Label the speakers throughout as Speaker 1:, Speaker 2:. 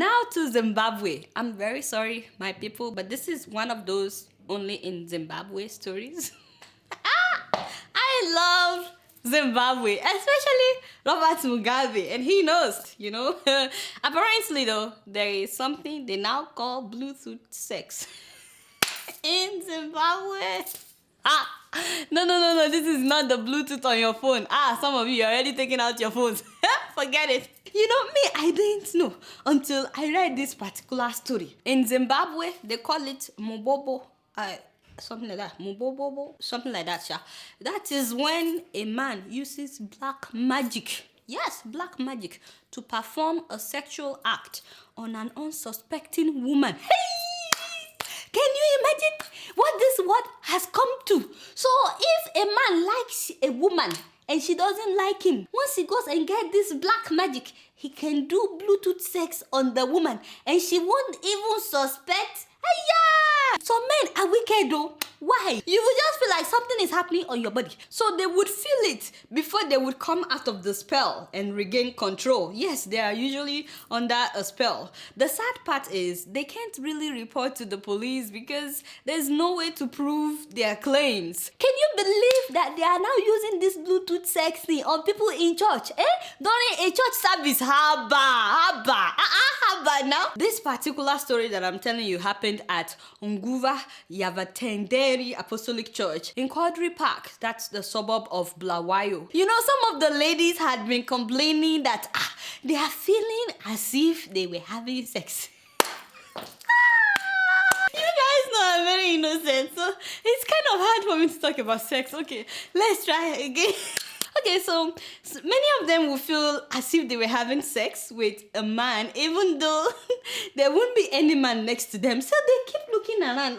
Speaker 1: Now to Zimbabwe. I'm very sorry, my people, but this is one of those only in Zimbabwe stories. I love Zimbabwe, especially Robert Mugabe, and he knows, Apparently, though, there is something they now call Bluetooth sex in Zimbabwe. No, this is not the Bluetooth on your phone. Some of you are already taking out your phones. Forget it. I didn't know until I read this particular story. In Zimbabwe, they call it Mubobo. Something like that. Mubobobo. Something like that, yeah. That is when a man uses black magic. Yes, black magic to perform a sexual act on an unsuspecting woman. Hey! Can you imagine what this word has come to? So if a man likes a woman and she doesn't like him, once he goes and get this black magic, he can do Bluetooth sex on the woman and she won't even suspect. Yeah! Some men are wicked though. Why? You would just feel like something is happening on your body. So they would feel it before they would come out of the spell and regain control. Yes, they are usually under a spell. The sad part is they can't really report to the police because there's no way to prove their claims. Can you believe that they are now using this Bluetooth sex thing on people in church? During a church service. Haba now. This particular story that I'm telling you happened at Nguva Yavatenderi Apostolic Church in Quadri Park. That's the suburb of Bulawayo. Some of the ladies had been complaining that they are feeling as if they were having sex. You guys know I'm very innocent, so it's kind of hard for me to talk about sex. Okay, let's try again. Okay, so many of them will feel as if they were having sex with a man, even though there won't be any man next to them. So they keep looking around.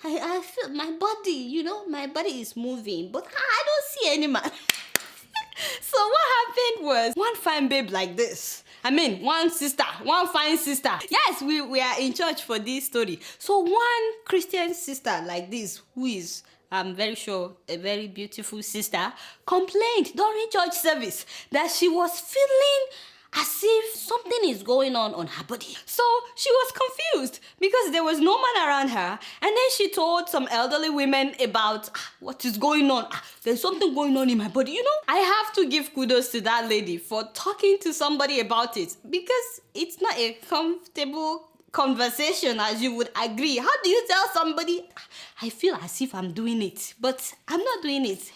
Speaker 1: I feel my body, my body is moving, but I don't see any man. So what happened was one fine babe like this. One fine sister. Yes, we are in church for this story. So one Christian sister like this, who is, I'm very sure, a very beautiful sister, complained during church service that she was feeling as if something is going on her body. So she was confused because there was no man around her. And then she told some elderly women about what is going on. There's something going on in my body. I have to give kudos to that lady for talking to somebody about it because it's not a comfortable conversation, as you would agree. How do you tell somebody, I feel as if I'm doing it, but I'm not doing it?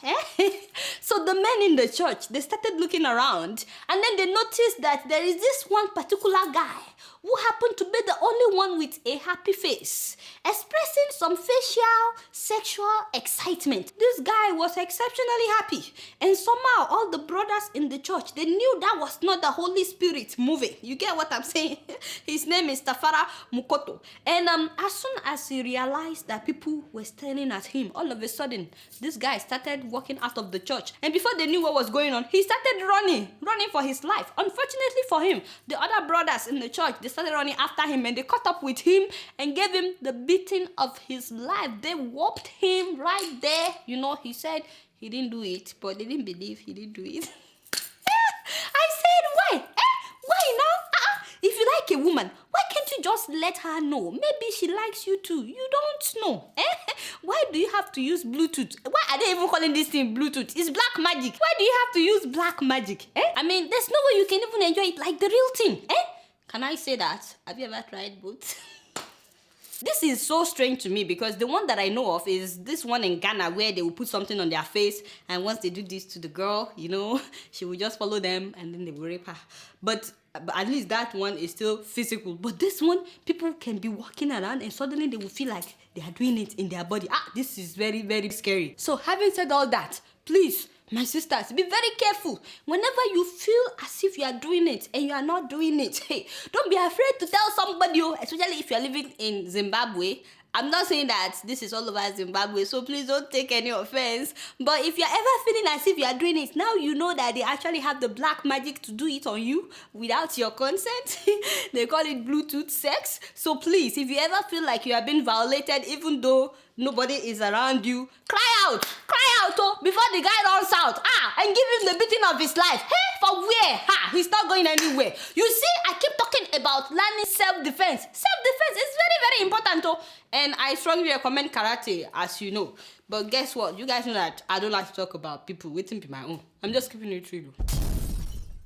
Speaker 1: So the men in the church, they started looking around and then they noticed that there is this one particular guy who happened to be the only one with a happy face, expressing some facial sexual excitement. This guy was exceptionally happy, and somehow all the brothers in the church, they knew that was not the Holy Spirit moving. You get what I'm saying? His name is Tafara Mukoto. And as soon as he realized that people were staring at him, all of a sudden, this guy started walking out of the church. And before they knew what was going on, he started running for his life. Unfortunately for him, the other brothers in the church, they started running after him and they caught up with him and gave him the beating of his life. They whopped him right there. He said he didn't do it, but they didn't believe he didn't do it. I said, why? Why now? If you like a woman, why can't you just let her know? Maybe she likes you too. You don't know. Why do you have to use Bluetooth? Why are they even calling this thing Bluetooth? It's black magic. Why do you have to use black magic? There's no way you can even enjoy it like the real thing. Can I say that? Have you ever tried both? This is so strange to me because the one that I know of is this one in Ghana where they will put something on their face and once they do this to the girl, she will just follow them and then they will rape her. But at least that one is still physical. But this one, people can be walking around and suddenly they will feel like they are doing it in their body. This is very, very scary. So having said all that, please, my sisters, be very careful. Whenever you feel as if you are doing it and you are not doing it, don't be afraid to tell somebody, especially if you are living in Zimbabwe. I'm not saying that this is all over Zimbabwe, so please don't take any offense. But if you're ever feeling as if you are doing it, now you know that they actually have the black magic to do it on you without your consent. They call it Bluetooth sex. So please, if you ever feel like you are being violated, even though nobody is around you, cry out, before the guy runs out, and give him the beating of his life. For where? He's not going anywhere. You see, I keep talking about about learning self-defense. Self-defense is very, very important though. And I strongly recommend karate, as you know. But guess what? You guys know that I don't like to talk about people waiting be my own. I'm just keeping it real.